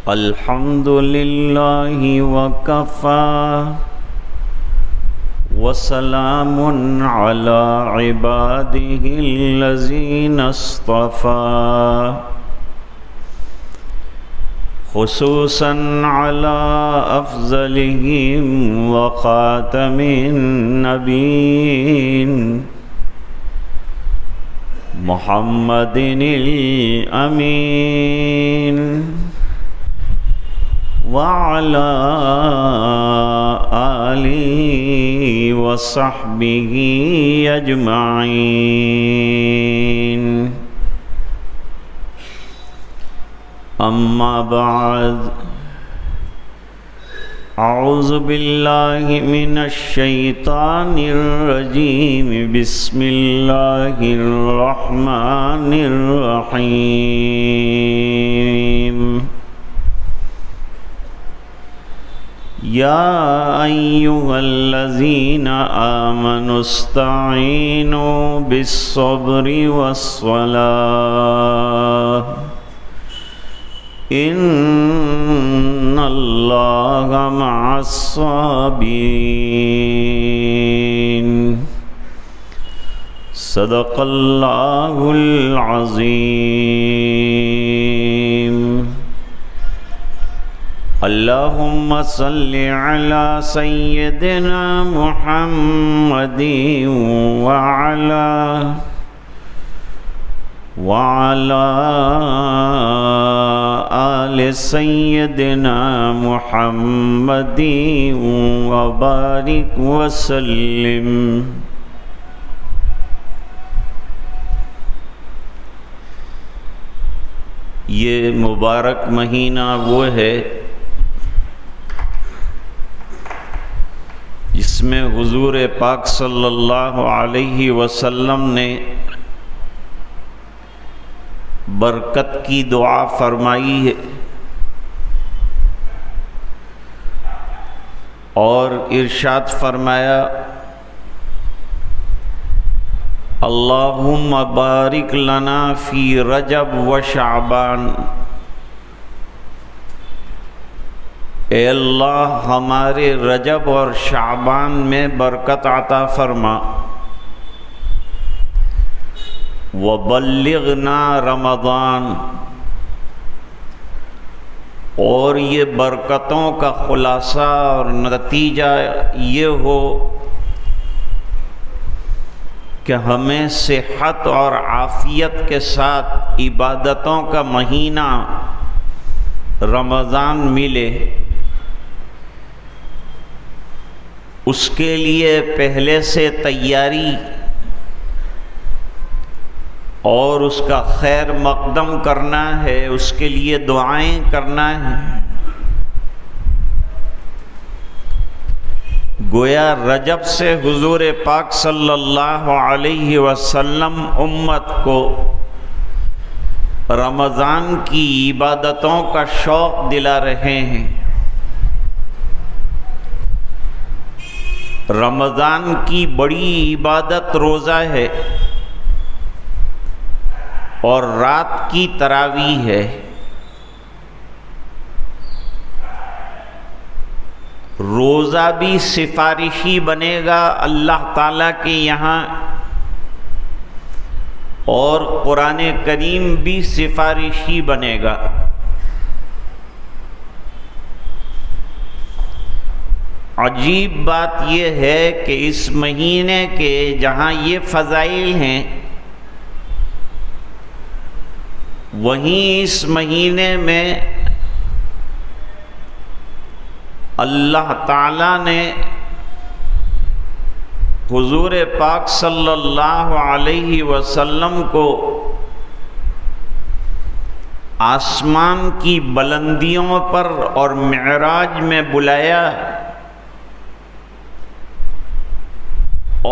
الحمد لله وكفى وسلام على عباده الذين اصطفى خصوصا على أفضلهم وخاتم النبيين محمد الأمين وعلى آله وصحبه أجمعين أما بعد أعوذ بالله من الشيطان الرجيم بسم الله الرحمن الرحيم يا أيها الذين آمنوا استعينوا بالصبر والصلاة إن الله مع الصابرين صدق الله العظيم اللهم صل على سيدنا محمد وعلى آل سيدنا محمد وبارك وسلم۔ یہ مبارک مہینہ وہ ہے جس میں حضور پاک صلی اللہ علیہ وسلم نے برکت کی دعا فرمائی ہے اور ارشاد فرمایا اللہم بارک لنا فی رجب و شعبان، اے اللہ ہمارے رجب اور شعبان میں برکت عطا فرما، وبلغنا رمضان، اور یہ برکتوں کا خلاصہ اور نتیجہ یہ ہو کہ ہمیں صحت اور عافیت کے ساتھ عبادتوں کا مہینہ رمضان ملے، اس کے لیے پہلے سے تیاری اور اس کا خیر مقدم کرنا ہے، اس کے لیے دعائیں کرنا ہے۔ گویا رجب سے حضور پاک صلی اللہ علیہ وسلم امت کو رمضان کی عبادتوں کا شوق دلا رہے ہیں۔ رمضان کی بڑی عبادت روزہ ہے اور رات کی تراویح ہے۔ روزہ بھی سفارشی بنے گا اللہ تعالیٰ کے یہاں، اور قرآن کریم بھی سفارشی بنے گا۔ عجیب بات یہ ہے کہ اس مہینے کے جہاں یہ فضائل ہیں، وہیں اس مہینے میں اللہ تعالیٰ نے حضور پاک صلی اللہ علیہ وسلم کو آسمان کی بلندیوں پر اور معراج میں بلایا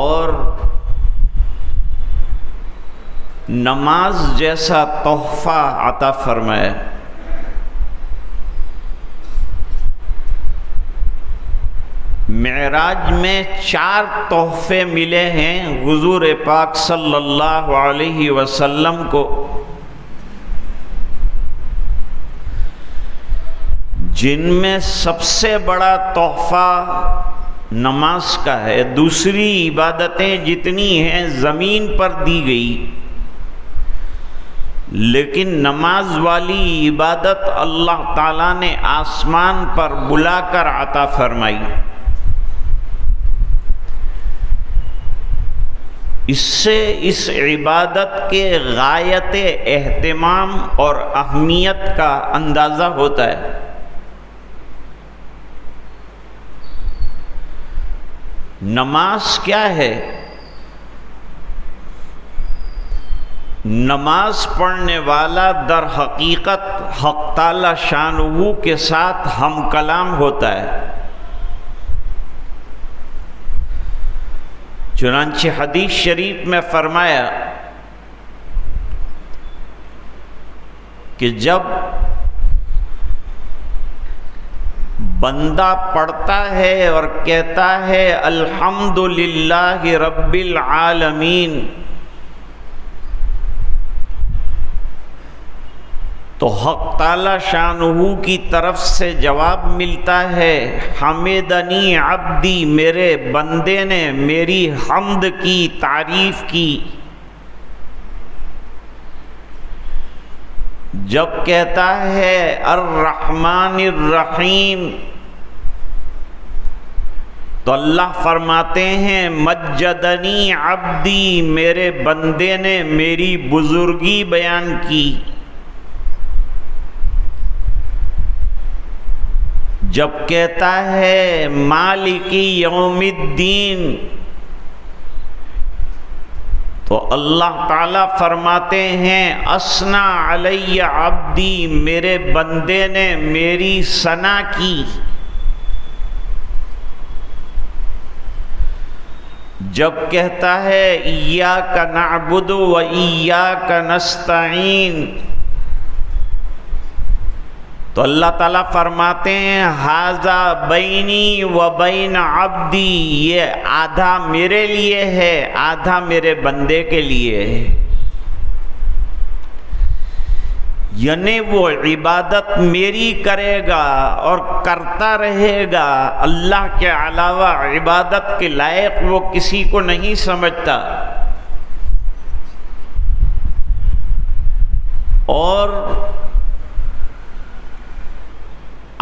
اور نماز جیسا تحفہ عطا فرمایا۔ معراج میں 4 تحفے ملے ہیں حضور پاک صلی اللہ علیہ وسلم کو۔ جن میں سب سے بڑا تحفہ نماز کا ہے. دوسری عبادتیں جتنی ہیں زمین پر دی گئی، لیکن نماز والی عبادت اللہ تعالیٰ نے آسمان پر بلا کر عطا فرمائی. اس سے اس عبادت کے غایت اہتمام اور اہمیت کا اندازہ ہوتا ہے. نماز کیا ہے؟ نماز پڑھنے والا در حقیقت حق تعالی شانہ کے ساتھ ہم کلام ہوتا ہے. چنانچہ حدیث شریف میں فرمایا کہ جب بندہ پڑھتا ہے اور کہتا ہے الحمدللہ رب العالمین، تو حق تعالی شانہ کی طرف سے جواب ملتا ہے حمدنی عبدی، میرے بندے نے میری حمد کی، تعریف کی. جب کہتا ہے الرحمن الرحیم، تو اللہ فرماتے ہیں مجدنی عبدی، میرے بندے نے میری بزرگی بیان کی. جب کہتا ہے مالکی یوم الدین، تو اللہ تعالیٰ فرماتے ہیں اثنا علی عبدی، میرے بندے نے میری ثنا کی. جب کہتا ہے ایاک نعبد و ایاک نستعین، تو اللہ تعالیٰ فرماتے ہیں ھذا بینی و بین عبدی، یہ آدھا میرے لیے ہے، آدھا میرے بندے کے لیے ہے. یعنی وہ عبادت میری کرے گا اور کرتا رہے گا، اللہ کے علاوہ عبادت کے لائق وہ کسی کو نہیں سمجھتا. اور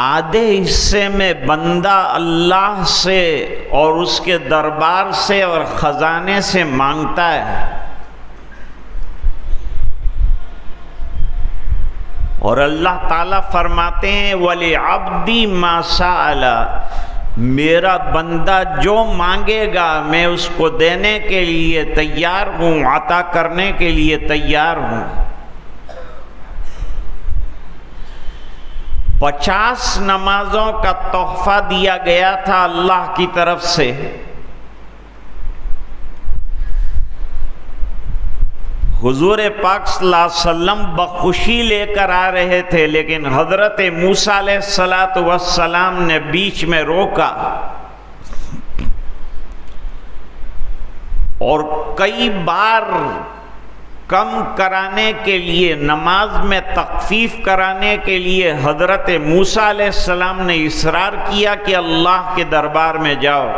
آدھے حصے میں بندہ اللہ سے اور اس کے دربار سے اور خزانے سے مانگتا ہے، اور اللہ تعالیٰ فرماتے ہیں وَلِعَبْدِ مَا سَأَلَ، میرا بندہ جو مانگے گا میں اس کو دینے کے لیے تیار ہوں، عطا کرنے کے لیے تیار ہوں. 50 نمازوں کا تحفہ دیا گیا تھا اللہ کی طرف سے. حضور پاک صلی اللہ علیہ وسلم بخوشی لے کر آ رہے تھے، لیکن حضرت موسیٰ علیہ السلام نے بیچ میں روکا اور کئی بار کم کرانے کے لیے، نماز میں تخفیف کرانے کے لیے حضرت موسیٰ علیہ السلام نے اصرار کیا کہ اللہ کے دربار میں جاؤ.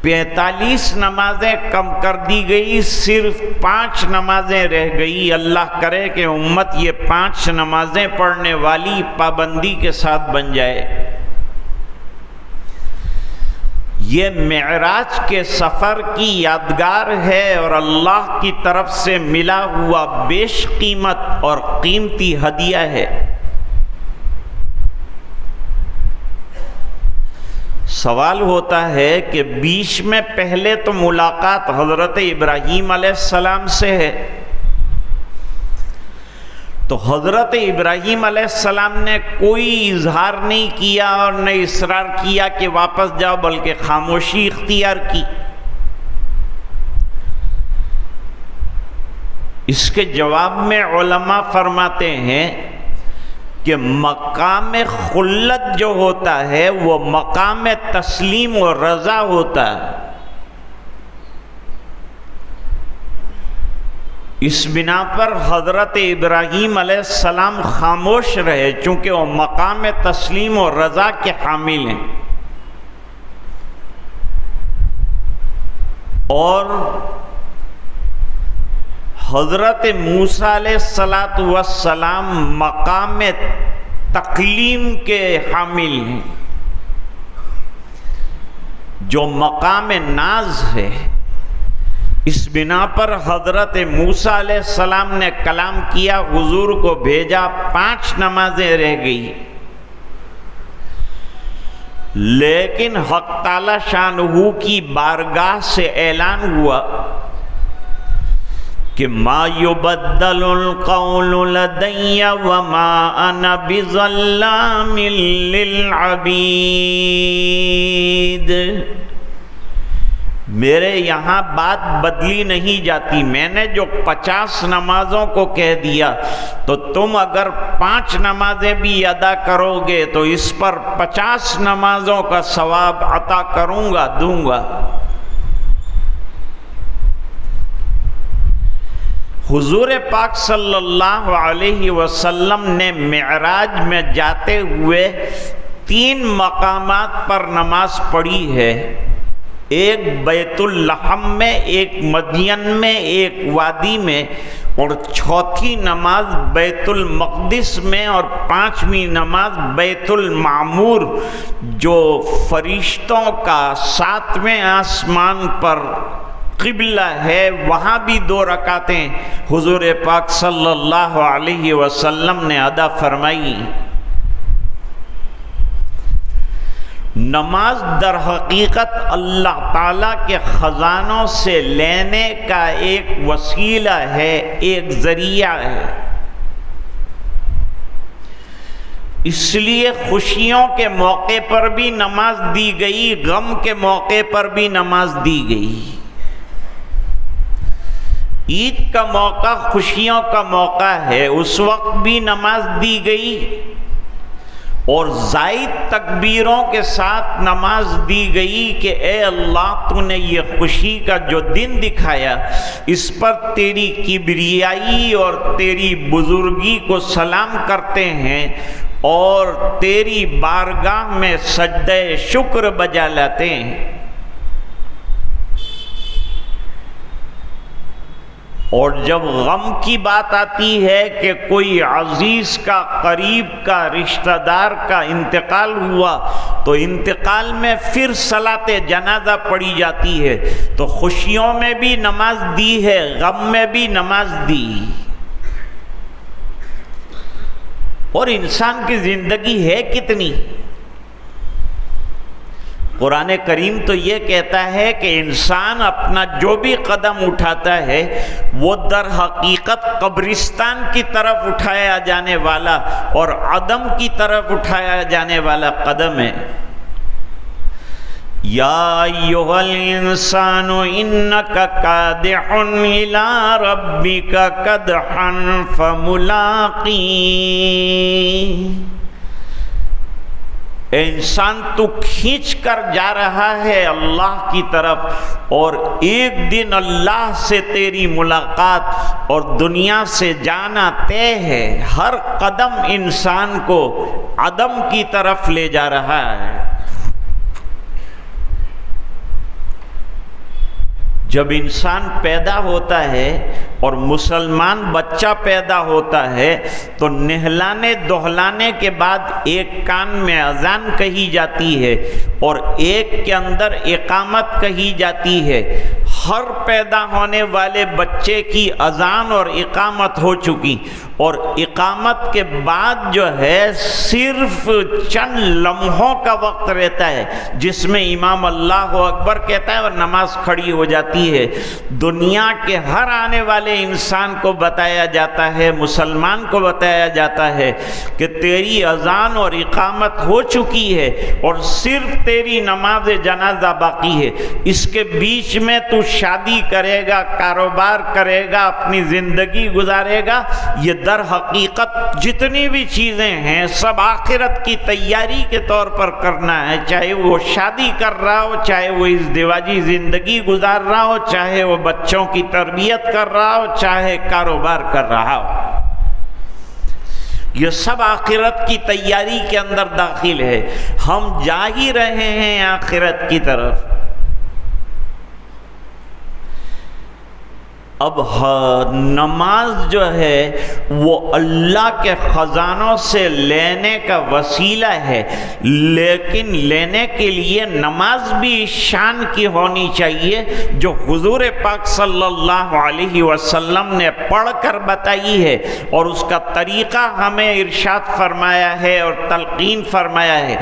45 نمازیں کم کر دی گئی، صرف 5 نمازیں رہ گئی. اللہ کرے کہ امت یہ 5 نمازیں پڑھنے والی پابندی کے ساتھ بن جائے. یہ معراج کے سفر کی یادگار ہے اور اللہ کی طرف سے ملا ہوا بیش قیمت اور قیمتی ہدیہ ہے. سوال ہوتا ہے کہ بیچ میں پہلے تو ملاقات حضرت ابراہیم علیہ السلام سے ہے، تو حضرت ابراہیم علیہ السلام نے کوئی اظہار نہیں کیا اور نہ اصرار کیا کہ واپس جاؤ، بلکہ خاموشی اختیار کی. اس کے جواب میں علماء فرماتے ہیں کہ مقام خلت جو ہوتا ہے وہ مقام تسلیم و رضا ہوتا ہے. اس بنا پر حضرت ابراہیم علیہ السلام خاموش رہے، چونکہ وہ مقام تسلیم و رضا کے حامل ہیں، اور حضرت موسیٰ علیہ السلام مقام تکلیم کے حامل ہیں، جو مقام ناز ہے۔ اس بنا پر حضرت موسیٰ علیہ السلام نے کلام کیا، حضور کو بھیجا، 5 نمازیں رہ گئی، لیکن حق تعالی شانہ کی بارگاہ سے اعلان ہوا کہ ما یبدل القول لدی وما انا بظلام للعبید، میرے یہاں بات بدلی نہیں جاتی، میں نے جو 50 نمازوں کو کہہ دیا تو تم اگر 5 نمازیں بھی ادا کرو گے تو اس پر 50 نمازوں کا ثواب عطا کروں گا، دوں گا۔ حضور پاک صلی اللہ علیہ وسلم نے معراج میں جاتے ہوئے 3 مقامات پر نماز پڑھی ہے، ایک بیت اللحم میں، ایک مدین میں، ایک وادی میں، اور 4تھی نماز بیت المقدس میں، اور 5ویں نماز بیت المعمور جو فرشتوں کا 7ویں آسمان پر قبلہ ہے، وہاں بھی 2 رکعتیں حضور پاک صلی اللہ علیہ وسلم نے ادا فرمائی۔ نماز در حقیقت اللہ تعالیٰ کے خزانوں سے لینے کا ایک وسیلہ ہے، ایک ذریعہ ہے۔ اس لیے خوشیوں کے موقع پر بھی نماز دی گئی، غم کے موقع پر بھی نماز دی گئی۔ عید کا موقع خوشیوں کا موقع ہے، اس وقت بھی نماز دی گئی، اور زائد تکبیروں کے ساتھ نماز دی گئی کہ اے اللہ تو نے یہ خوشی کا جو دن دکھایا، اس پر تیری کبریائی اور تیری بزرگی کو سلام کرتے ہیں اور تیری بارگاہ میں سجدہ شکر بجا لاتے ہیں۔ اور جب غم کی بات آتی ہے کہ کوئی عزیز کا، قریب کا، رشتہ دار کا انتقال ہوا تو انتقال میں پھر صلاۃ جنازہ پڑھی جاتی ہے، تو خوشیوں میں بھی نماز دی ہے، غم میں بھی نماز دی۔ اور انسان کی زندگی ہے کتنی؟ قرآن کریم تو یہ کہتا ہے کہ انسان اپنا جو بھی قدم اٹھاتا ہے وہ در حقیقت قبرستان کی طرف اٹھایا جانے والا اور عدم کی طرف اٹھایا جانے والا قدم ہے۔ یا ایھا الانسان انک کادح الی ربک کدحا فملاقی، انسان تو کھینچ کر جا رہا ہے اللہ کی طرف، اور ایک دن اللہ سے تیری ملاقات اور دنیا سے جانا طے ہے۔ ہر قدم انسان کو عدم کی طرف لے جا رہا ہے۔ جب انسان پیدا ہوتا ہے اور مسلمان بچہ پیدا ہوتا ہے تو نہلانے دہلانے کے بعد ایک کان میں اذان کہی جاتی ہے اور ایک کے اندر اقامت کہی جاتی ہے۔ ہر پیدا ہونے والے بچے کی اذان اور اقامت ہو چکی، اور اقامت کے بعد جو ہے صرف چند لمحوں کا وقت رہتا ہے جس میں امام اللہ اکبر کہتا ہے اور نماز کھڑی ہو جاتی ہے۔ دنیا کے ہر آنے والے انسان کو بتایا جاتا ہے، مسلمان کو بتایا جاتا ہے کہ تیری اذان اور اقامت ہو چکی ہے اور صرف تیری نماز جنازہ باقی ہے۔ اس کے بیچ میں تو شادی کرے گا، کاروبار کرے گا، اپنی زندگی گزارے گا، یہ در حقیقت جتنی بھی چیزیں ہیں سب آخرت کی تیاری کے طور پر کرنا ہے، چاہے وہ شادی کر رہا ہو، چاہے وہ ازدواجی زندگی گزار رہا ہو، چاہے وہ بچوں کی تربیت کر رہا ہو، چاہے کاروبار کر رہا ہو، یہ سب آخرت کی تیاری کے اندر داخل ہے۔ ہم جا ہی رہے ہیں آخرت کی طرف۔ اب نماز جو ہے وہ اللہ کے خزانوں سے لینے کا وسیلہ ہے، لیکن لینے کے لیے نماز بھی اس شان کی ہونی چاہیے جو حضور پاک صلی اللہ علیہ وسلم نے پڑھ کر بتائی ہے، اور اس کا طریقہ ہمیں ارشاد فرمایا ہے اور تلقین فرمایا ہے۔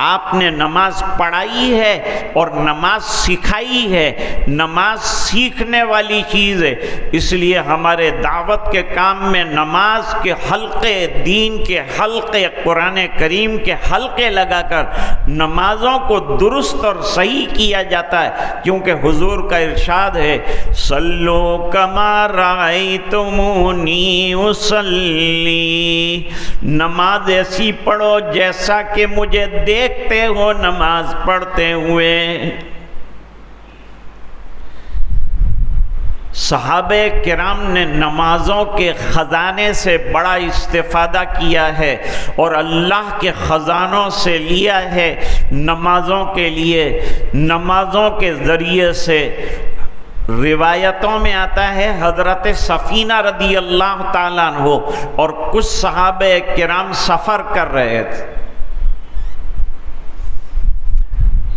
آپ نے نماز پڑھائی ہے اور نماز سکھائی ہے، نماز سیکھنے والی چیز ہے، اس لیے ہمارے دعوت کے کام میں نماز کے حلقے، دین کے حلقے، قرآن کریم کے حلقے لگا کر نمازوں کو درست اور صحیح کیا جاتا ہے، کیونکہ حضور کا ارشاد ہے صلو کما رأیتمونی اصلی، نماز ایسی پڑھو جیسا کہ مجھے دیکھتے ہو نماز پڑھتے ہوئے۔ صحابہ کرام نے نمازوں کے خزانے سے بڑا استفادہ کیا ہے اور اللہ کے خزانوں سے لیا ہے نمازوں کے لیے۔ نمازوں کے ذریعے سے روایتوں میں آتا ہے حضرت سفینہ رضی اللہ تعالیٰ عنہ اور کچھ صحابہ کرام سفر کر رہے تھے،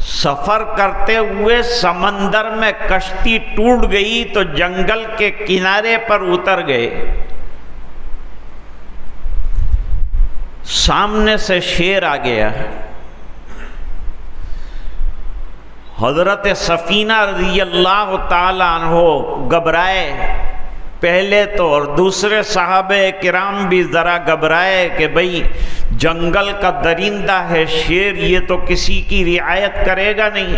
سفر کرتے ہوئے سمندر میں کشتی ٹوٹ گئی تو جنگل کے کنارے پر اتر گئے، سامنے سے شیر آ گیا، حضرت سفینہ رضی اللہ تعالیٰ عنہ گھبرائے پہلے تو، اور دوسرے صحابہ کرام بھی ذرا گھبرائے کہ بھئی جنگل کا درندہ ہے شیر، یہ تو کسی کی رعایت کرے گا نہیں۔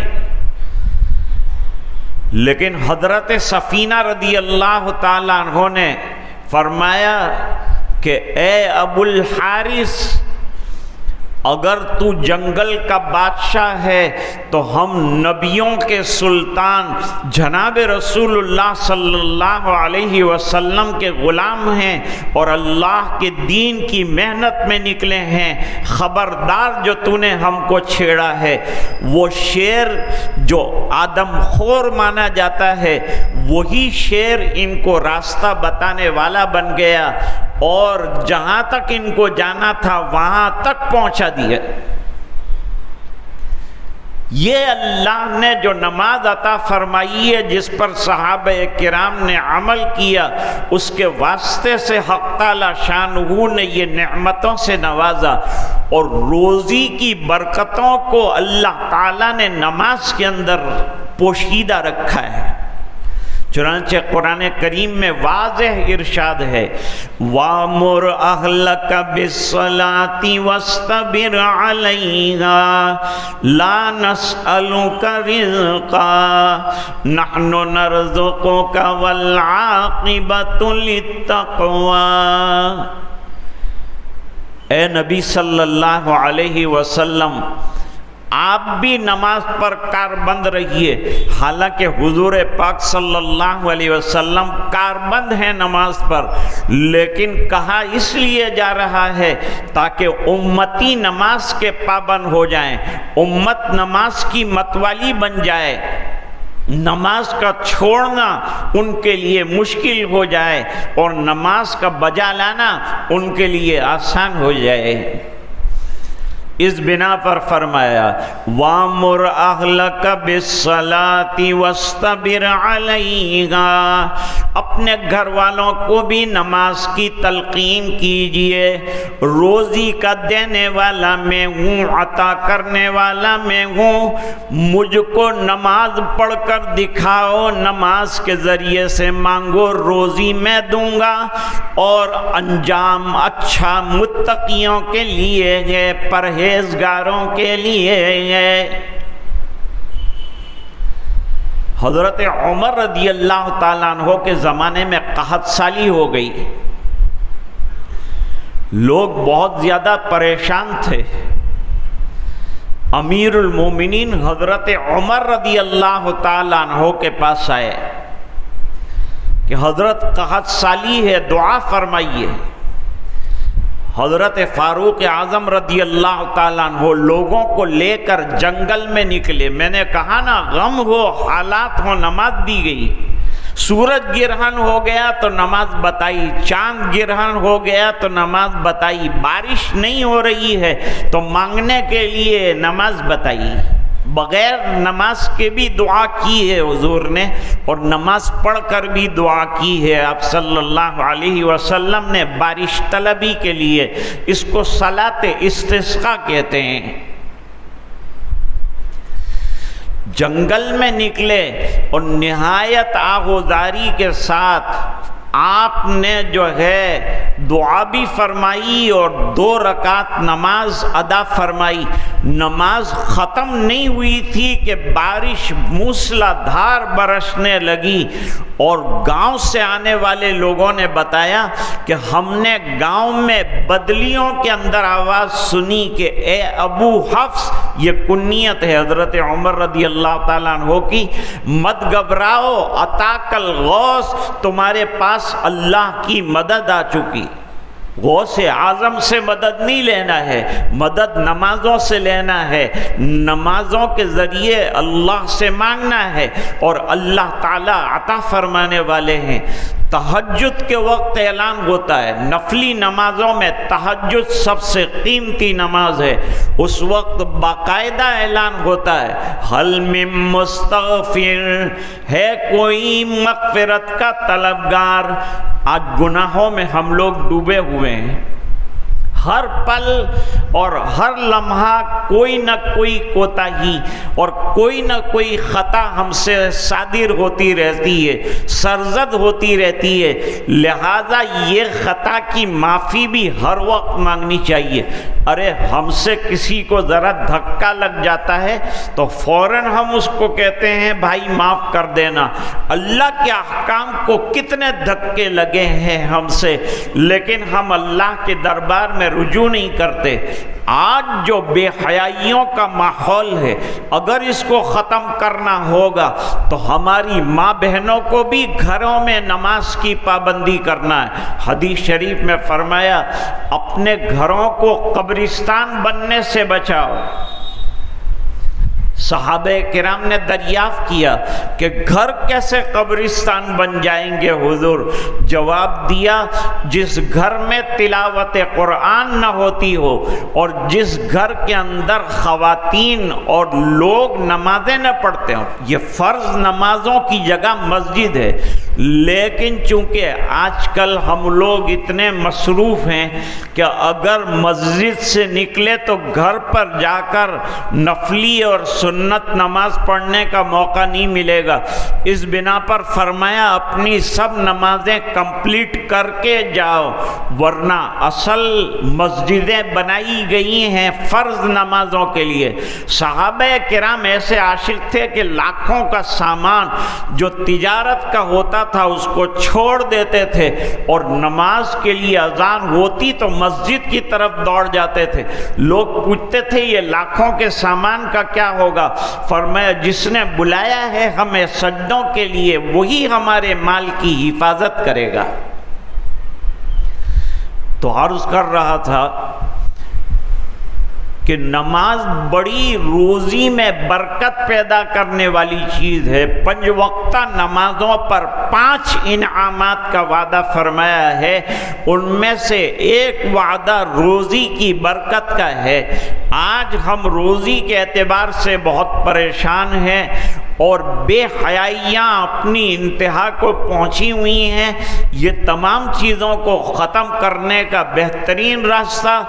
لیکن حضرت سفینہ رضی اللہ تعالیٰ عنہ نے فرمایا کہ اے ابو الحارث، اگر تو جنگل کا بادشاہ ہے تو ہم نبیوں کے سلطان جناب رسول اللہ صلی اللہ علیہ وسلم کے غلام ہیں اور اللہ کے دین کی محنت میں نکلے ہیں، خبردار جو تو نے ہم کو چھیڑا ہے۔ وہ شیر جو آدم خور مانا جاتا ہے وہی شیر ان کو راستہ بتانے والا بن گیا اور جہاں تک ان کو جانا تھا وہاں تک پہنچا دیا۔ یہ اللہ نے جو نماز عطا فرمائی ہے جس پر صحابہ کرام نے عمل کیا، اس کے واسطے سے حق تعالی شانہ نے یہ نعمتوں سے نوازا، اور روزی کی برکتوں کو اللہ تعالی نے نماز کے اندر پوشیدہ رکھا ہے۔ چنانچہ قرآن کریم میں واضح ارشاد ہے وَأْمُرْ أَهْلَكَ بِالصَّلَاةِ وَاسْتَبِرْ عَلَيْهَا لَا نَسْأَلُكَ رِزْقًا نَحْنُ نَرْزُقُكَ وَالْعَاقِبَةُ لِلتَّقْوَىٰ۔ اے نبی صلی اللہ علیہ وسلم، آپ بھی نماز پر کاربند رہیے، حالانکہ حضور پاک صلی اللہ علیہ وسلم کاربند ہیں نماز پر، لیکن کہا اس لیے جا رہا ہے تاکہ امتی نماز کے پابند ہو جائیں، امت نماز کی متوالی بن جائے، نماز کا چھوڑنا ان کے لیے مشکل ہو جائے اور نماز کا بجا لانا ان کے لیے آسان ہو جائے۔ اس بنا پر فرمایا وَأْمُرْ أَهْلَكَ بِالصَّلَاةِ وَاسْتَبِرْ عَلَيْهَا، اپنے گھر والوں کو بھی نماز کی تلقین کیجئے، روزی کا دینے والا میں ہوں، عطا کرنے والا میں ہوں، مجھ کو نماز پڑھ کر دکھاؤ، نماز کے ذریعے سے مانگو، روزی میں دوں گا، اور انجام اچھا متقیوں کے لیے ہے، پرہیزگاروں کے لیے ہے۔ حضرت عمر رضی اللہ تعالیٰ عنہ کے زمانے میں قحط سالی ہو گئی، لوگ بہت زیادہ پریشان تھے. امیر المومنین حضرت عمر رضی اللہ تعالیٰ عنہ کے پاس آئے کہ حضرت قحط سالی ہے، دعا فرمائیے. حضرت فاروق اعظم رضی اللہ تعالیٰ عنہ لوگوں کو لے کر جنگل میں نکلے. میں نے کہا نا، غم ہو، حالات ہو، نماز دی گئی. سورج گرہن ہو گیا تو نماز بتائی، چاند گرہن ہو گیا تو نماز بتائی، بارش نہیں ہو رہی ہے تو مانگنے کے لیے نماز بتائی. بغیر نماز کے بھی دعا کی ہے حضور نے، اور نماز پڑھ کر بھی دعا کی ہے آپ صلی اللہ علیہ وسلم نے بارش طلبی کے لیے. اس کو صلاۃ استسقاء کہتے ہیں. جنگل میں نکلے اور نہایت آہوزاری کے ساتھ آپ نے جو ہے دعا بھی فرمائی اور 2 رکعت نماز ادا فرمائی. نماز ختم نہیں ہوئی تھی کہ بارش موسلا دھار برسنے لگی، اور گاؤں سے آنے والے لوگوں نے بتایا کہ ہم نے گاؤں میں بدلیوں کے اندر آواز سنی کہ اے ابو حفص، یہ کنیت ہے حضرت عمر رضی اللہ تعالیٰ عنہ کی، مت گھبراؤ، عطاک الغوث، تمہارے پاس اللہ کی مدد آ چکی. غوث اعظم سے مدد نہیں لینا ہے، مدد نمازوں سے لینا ہے. نمازوں کے ذریعے اللہ سے مانگنا ہے اور اللہ تعالیٰ عطا فرمانے والے ہیں. تہجد کے وقت اعلان ہوتا ہے، نفلی نمازوں میں تہجد سب سے قیمتی نماز ہے. اس وقت باقاعدہ اعلان ہوتا ہے، حل من مستغفر، ہے کوئی مغفرت کا طلبگار. آج گناہوں میں ہم لوگ ڈوبے ہوئے ہیں. ہر پل اور ہر لمحہ کوئی نہ کوئی کوتاہی اور کوئی نہ کوئی خطا ہم سے صادر ہوتی رہتی ہے، سرزد ہوتی رہتی ہے. لہذا یہ خطا کی معافی بھی ہر وقت مانگنی چاہیے. ارے ہم سے کسی کو ذرا دھکا لگ جاتا ہے تو فوراً ہم اس کو کہتے ہیں بھائی معاف کر دینا. اللہ کے احکام کو کتنے دھکے لگے ہیں ہم سے، لیکن ہم اللہ کے دربار میں رجوع نہیں کرتے. آج جو بے حیائیوں کا ماحول ہے، اگر اس کو ختم کرنا ہوگا تو ہماری ماں بہنوں کو بھی گھروں میں نماز کی پابندی کرنا ہے. حدیث شریف میں فرمایا، اپنے گھروں کو قبرستان بننے سے بچاؤ. صحابہ کرام نے دریافت کیا کہ گھر کیسے قبرستان بن جائیں گے حضور؟ جواب دیا، جس گھر میں تلاوت قرآن نہ ہوتی ہو اور جس گھر کے اندر خواتین اور لوگ نمازیں نہ پڑھتے ہوں. یہ فرض نمازوں کی جگہ مسجد ہے، لیکن چونکہ آج کل ہم لوگ اتنے مصروف ہیں کہ اگر مسجد سے نکلے تو گھر پر جا کر نفلی اور سنت نماز پڑھنے کا موقع نہیں ملے گا. اس بنا پر فرمایا اپنی سب نمازیں کمپلیٹ کر کے جاؤ، ورنہ اصل مسجدیں بنائی گئی ہیں فرض نمازوں کے لیے. صحابہ کرام ایسے عاشق تھے کہ لاکھوں کا سامان جو تجارت کا ہوتا تھا اس کو چھوڑ دیتے تھے اور نماز کے لیے اذان ہوتی تو مسجد کی طرف دوڑ جاتے تھے. لوگ پوچھتے تھے یہ لاکھوں کے سامان کا کیا ہوگا؟ فرمایا جس نے بلایا ہے ہمیں سجدوں کے لیے وہی ہمارے مال کی حفاظت کرے گا. تو عرض کر رہا تھا کہ نماز بڑی روزی میں برکت پیدا کرنے والی چیز ہے. 5 وقتہ نمازوں پر 5 انعامات کا وعدہ فرمایا ہے. ان میں سے ایک وعدہ روزی کی برکت کا ہے. آج ہم روزی کے اعتبار سے بہت پریشان ہیں اور بے حیائیاں اپنی انتہا کو پہنچی ہوئی ہیں. یہ تمام چیزوں کو ختم کرنے کا بہترین راستہ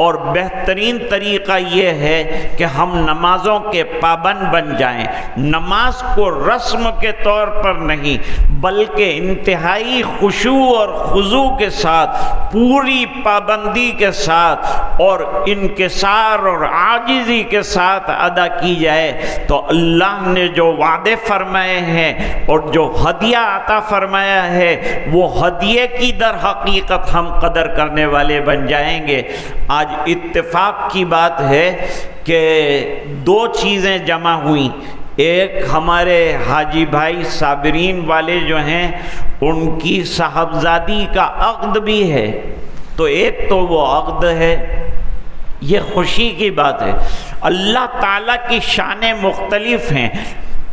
اور بہترین طریقہ یہ ہے کہ ہم نمازوں کے پابند بن جائیں. نماز کو رسم کے طور پر نہیں بلکہ انتہائی خشوع اور خضوع کے ساتھ، پوری پابندی کے ساتھ اور انکسار اور عاجزی کے ساتھ ادا کی جائے تو اللہ نے جو وعدے فرمائے ہیں اور جو ہدیہ عطا فرمایا ہے وہ ہدیے کی در حقیقت ہم قدر کرنے والے بن جائیں گے۔ آج اتفاق کی بات ہے کہ دو چیزیں جمع ہوئیں، ایک ہمارے حاجی بھائی صابرین والے جو ہیں ان کی صاحبزادی کا عقد بھی ہے، تو ایک تو وہ عقد ہے، یہ خوشی کی بات ہے۔ اللہ تعالیٰ کی شانیں مختلف ہیں،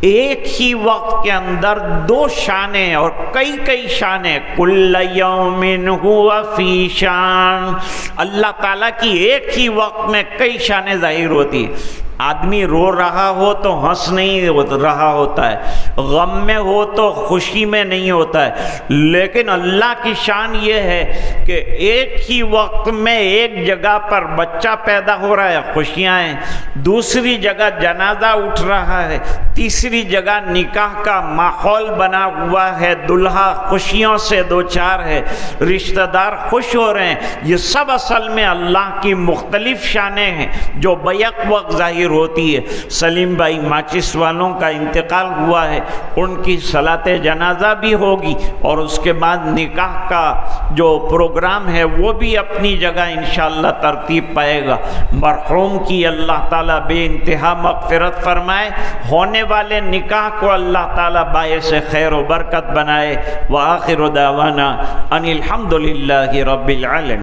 ایک ہی وقت کے اندر دو شانیں اور کئی شانیں، کل یوم ہوا فی شان، اللہ تعالیٰ کی ایک ہی وقت میں کئی شانیں ظاہر ہوتی ہیں۔ آدمی رو رہا ہو تو ہنس نہیں رہا ہوتا ہے، غم میں ہو تو خوشی میں نہیں ہوتا ہے، لیکن اللہ کی شان یہ ہے کہ ایک ہی وقت میں ایک جگہ پر بچہ پیدا ہو رہا ہے، خوشیاں ہیں، دوسری جگہ جنازہ اٹھ رہا ہے، تیسری جگہ نکاح کا ماحول بنا ہوا ہے، دلہا خوشیوں سے دوچار ہے، رشتہ دار خوش ہو رہے ہیں۔ یہ سب اصل میں اللہ کی مختلف شانیں ہیں جو بیک وقت ظاہر ہوتی ہے۔ سلیم بھائی ماچس والوں کا انتقال ہوا ہے، ان کی صلاۃ جنازہ بھی ہوگی اور اس کے بعد نکاح کا جو پروگرام ہے وہ بھی اپنی جگہ انشاءاللہ ترتیب پائے گا۔ مرحوم کی اللہ تعالیٰ بے انتہا مغفرت فرمائے، ہونے والے نکاح کو اللہ تعالیٰ باعث خیر و برکت بنائے۔ وآخر دعوانا ان الحمد للہ رب العالمین۔